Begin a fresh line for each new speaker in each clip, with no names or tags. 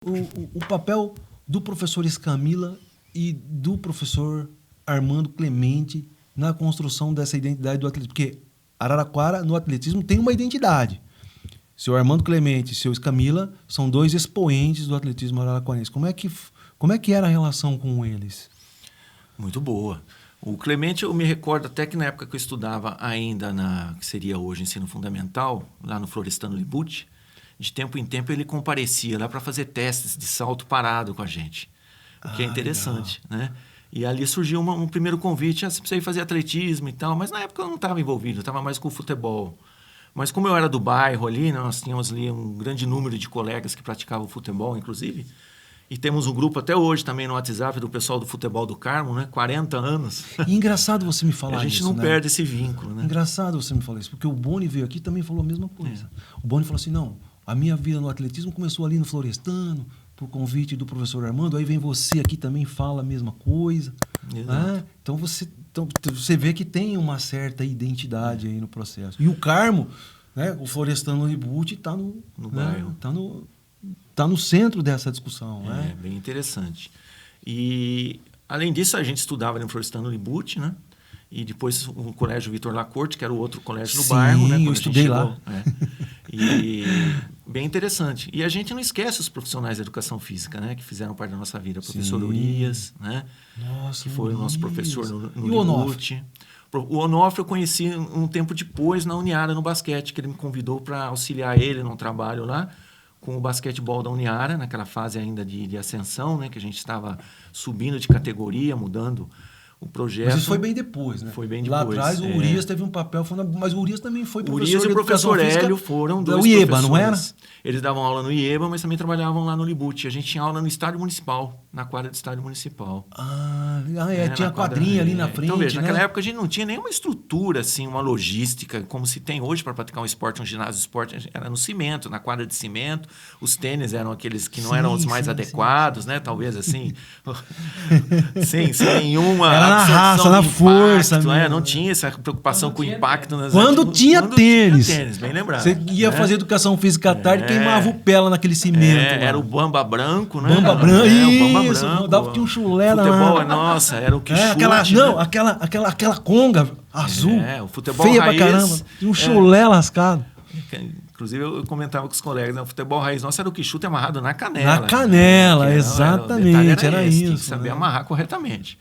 O papel do professor Escamila e do professor Armando Clemente na construção dessa identidade do atletismo. Porque Araraquara, no atletismo, tem uma identidade. Seu Armando Clemente e seu Escamila são dois expoentes do atletismo araraquarense. Como é que era a relação com eles?
Muito boa. O Clemente, eu me recordo até que na época que eu estudava ainda que seria hoje ensino fundamental, lá no Florestano Libucci, de tempo em tempo ele comparecia lá para fazer testes de salto parado com a gente, o que é interessante, né? E ali surgiu um primeiro convite, você precisa ir fazer atletismo e tal, mas na época eu não estava envolvido, eu estava mais com o futebol. Mas como eu era do bairro ali, nós tínhamos ali um grande número de colegas que praticavam futebol, inclusive, e temos um grupo até hoje também no WhatsApp do pessoal do Futebol do Carmo, né? 40 anos.
E engraçado você me falar isso,
a gente não perde esse vínculo, né?
Engraçado você me falar isso, porque o Boni veio aqui e também falou a mesma coisa. O Boni falou assim, não, a minha vida no atletismo começou ali no Florestano, por convite do professor Armando, aí vem você aqui também fala a mesma coisa. Então você vê que tem uma certa identidade aí no processo. E o Carmo, né, o Florestano Libucci está no
bairro.
Está no centro dessa discussão.
É bem interessante. E, além disso, a gente estudava no Florestano Libucci, né? E depois o Colégio Vitor Lacorte, que era o outro colégio no bairro. Né?
Eu estudei lá.
E bem interessante. E a gente não esquece os profissionais da educação física, né? Que fizeram parte da nossa vida. O professor Urias, né?
Nossa,
que foi o nosso professor no
e o Onofre?
O Onofre eu conheci um tempo depois na Uniara, no basquete, que ele me convidou para auxiliar ele num trabalho lá com o basquetebol da Uniara, naquela fase ainda de ascensão, né? Que a gente estava subindo de categoria, mudando o projeto.
Mas isso foi bem depois, né?
Foi bem depois.
Lá atrás o Urias teve um papel fundamental, mas o Urias também foi professor.
O Urias e o professor Hélio foram dois
IEBA,
professores.
não era?
Eles davam aula no IEBA, mas também trabalhavam lá no Libucci. A gente tinha aula no estádio municipal, na quadra do estádio municipal.
Tinha quadrinha ali na frente.
Então, veja,
né?
naquela época a gente não tinha nenhuma estrutura, assim, uma logística, como se tem hoje para praticar um esporte, um ginásio de esporte. Era no cimento, na quadra de cimento. Os tênis eram aqueles que não eram os mais adequados, né? Talvez assim. sem nenhuma.
Era na raça, na força.
Não tinha essa preocupação com o impacto.
Quando tinha tênis.
Bem lembrado.
Você ia fazer educação física à tarde, queimava o pé lá naquele cimento.
Era o bamba branco, né?
Bamba branco,
o bamba branco.
Dava tinha um chulé lá.
Futebol, nossa, era o que chute.
Aquela conga azul.
O futebol
feia
raiz,
pra caramba. Tinha um chulé lascado.
Inclusive, eu comentava com os colegas, o futebol raiz nosso era o que chute amarrado na canela.
Na canela, exatamente. Era isso.
Tinha que saber amarrar corretamente.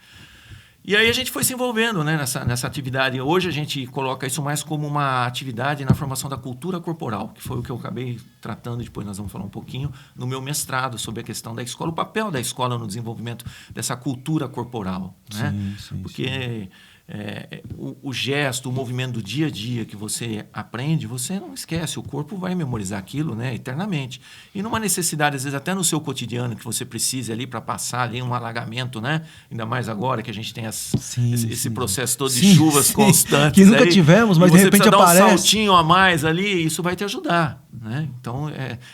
E aí a gente foi se envolvendo, né, nessa atividade. Hoje a gente coloca isso mais como uma atividade na formação da cultura corporal, que foi o que eu acabei tratando, depois nós vamos falar um pouquinho, no meu mestrado sobre a questão da escola, o papel da escola no desenvolvimento dessa cultura corporal. Né? Porque o gesto, o movimento do dia a dia que você aprende, você não esquece, o corpo vai memorizar aquilo, né, eternamente. E numa necessidade, às vezes até no seu cotidiano, que você precise ali para passar ali um alagamento, né? Ainda mais agora que a gente tem esse processo todo de chuvas constantes.
Que nunca tivemos, mas de repente aparece.
Um saltinho a mais ali, isso vai te ajudar. Né? Então,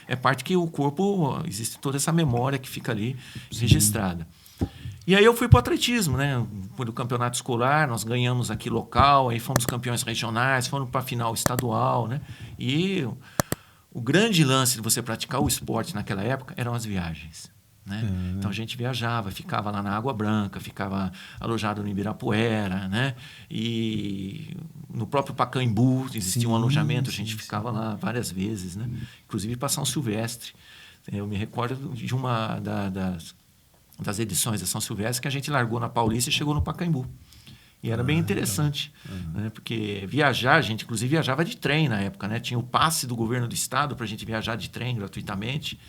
é parte que o corpo, existe toda essa memória que fica ali registrada. E aí eu fui para o atletismo, né? Fui do campeonato escolar, nós ganhamos aqui local, aí fomos campeões regionais, fomos para a final estadual, né? E o grande lance de você praticar o esporte naquela época eram as viagens. Né? Então a gente viajava, ficava lá na Água Branca, ficava alojado no Ibirapuera, né? E no próprio Pacaembu existia um alojamento, a gente ficava lá várias vezes, né? Inclusive para São Silvestre. Eu me recordo de uma das edições da São Silvestre que a gente largou na Paulista e chegou no Pacaembu. E era bem interessante, né? Porque viajar, a gente inclusive viajava de trem na época, né? Tinha o passe do governo do estado para a gente viajar de trem gratuitamente.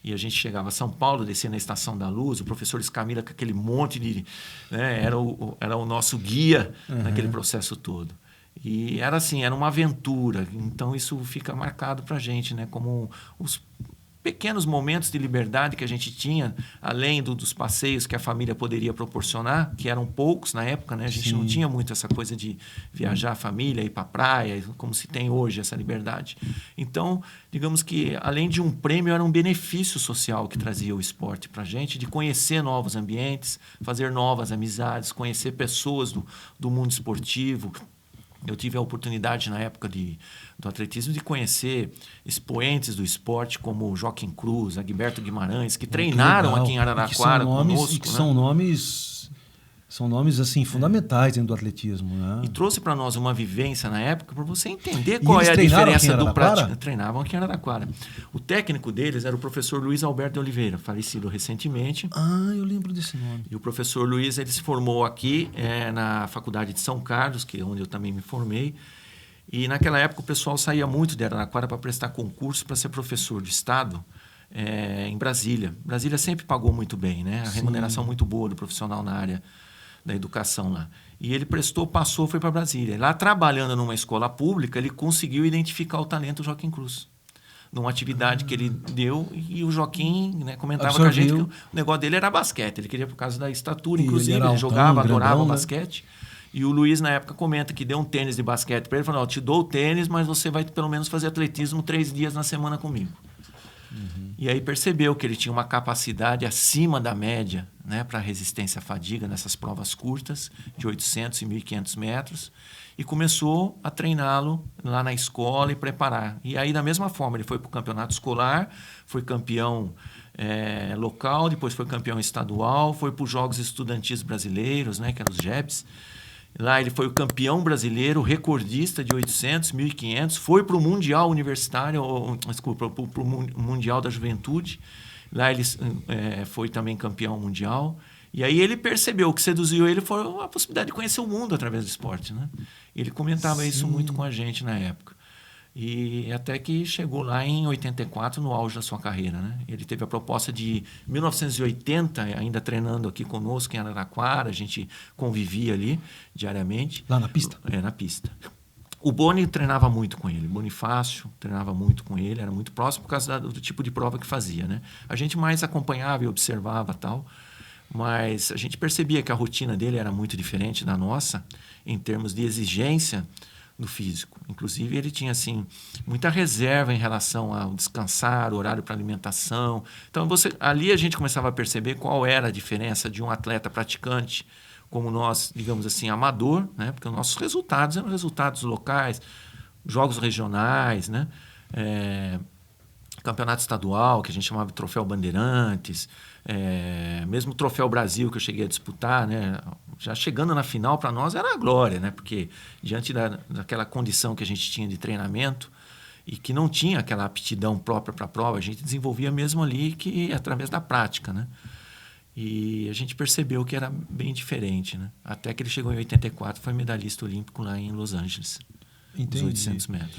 E a gente chegava a São Paulo, descia na Estação da Luz, o professor Escamila com aquele monte de... Né? Era o nosso guia naquele processo todo. E era assim, era uma aventura. Então isso fica marcado para a gente, né? Como os pequenos momentos de liberdade que a gente tinha, além dos passeios que a família poderia proporcionar, que eram poucos na época, né? A gente não tinha muito essa coisa de viajar a família, ir para a praia, como se tem hoje essa liberdade. Então, digamos que, além de um prêmio, era um benefício social que trazia o esporte para a gente, de conhecer novos ambientes, fazer novas amizades, conhecer pessoas do mundo esportivo, Eu tive a oportunidade, na época do atletismo, de conhecer expoentes do esporte como Joaquim Cruz, Agberto Guimarães, que treinaram
legal.
aqui em Araraquara
e que são
conosco.
são nomes assim, fundamentais dentro do atletismo. Né?
E trouxe para nós uma vivência na época para você entender
E
qual
eles
é a
treinaram aqui em
diferença do
Araraquara?
prático. Treinavam aqui em Araraquara. O técnico deles era o professor Luiz Alberto de Oliveira, falecido recentemente.
Ah, eu lembro desse nome.
E o professor Luiz, ele se formou aqui na Faculdade de São Carlos, que é onde eu também me formei. E naquela época o pessoal saía muito de Araraquara para prestar concurso para ser professor de Estado em Brasília. Brasília sempre pagou muito bem, né? A remuneração muito boa do profissional na área da educação lá. E ele prestou, passou, foi para Brasília. Lá, trabalhando numa escola pública, ele conseguiu identificar o talento Joaquim Cruz. Numa atividade que ele deu, e o Joaquim, né, comentava com a gente que o negócio dele era basquete. Ele queria por causa da estatura, inclusive. Ele jogava, adorava basquete. E o Luiz, na época, comenta que deu um tênis de basquete para ele. Falou, eu te dou o tênis, mas você vai pelo menos fazer atletismo 3 dias na semana comigo. E aí percebeu que ele tinha uma capacidade acima da média, né, para resistência à fadiga nessas provas curtas, de 800 e 1.500 metros, e começou a treiná-lo lá na escola e preparar. E aí, da mesma forma, ele foi para o campeonato escolar, foi campeão local, depois foi campeão estadual, foi para os Jogos Estudantis Brasileiros, né, que eram os JEBs. Lá ele foi o campeão brasileiro, recordista de 800, 1.500, foi para o Mundial Universitário, desculpa, para o Mundial da Juventude. Lá ele foi também campeão mundial. E aí ele percebeu, o que seduziu ele foi a possibilidade de conhecer o mundo através do esporte, né? Ele comentava isso muito com a gente na época. E até que chegou lá em 84, no auge da sua carreira, né? Ele teve a proposta de 1980, ainda treinando aqui conosco em Araraquara, a gente convivia ali diariamente.
Lá na pista?
Na pista. O Boni treinava muito com ele, Bonifácio treinava muito com ele, era muito próximo por causa do tipo de prova que fazia, né? A gente mais acompanhava e observava tal, mas a gente percebia que a rotina dele era muito diferente da nossa em termos de exigência do físico. Inclusive, ele tinha assim muita reserva em relação ao descansar, o horário para alimentação. Então, ali a gente começava a perceber qual era a diferença de um atleta praticante como nós, digamos assim, amador, né? Porque os nossos resultados eram resultados locais, jogos regionais, né? Campeonato estadual, que a gente chamava de Troféu Bandeirantes, mesmo o Troféu Brasil, que eu cheguei a disputar, né? Já chegando na final, para nós era a glória, né? Porque diante daquela condição que a gente tinha de treinamento e que não tinha aquela aptidão própria para a prova, a gente desenvolvia mesmo ali através da prática, né? E a gente percebeu que era bem diferente, né? Até que ele chegou em 84, foi medalhista olímpico lá em Los Angeles.
Entendi.
Os 800 metros.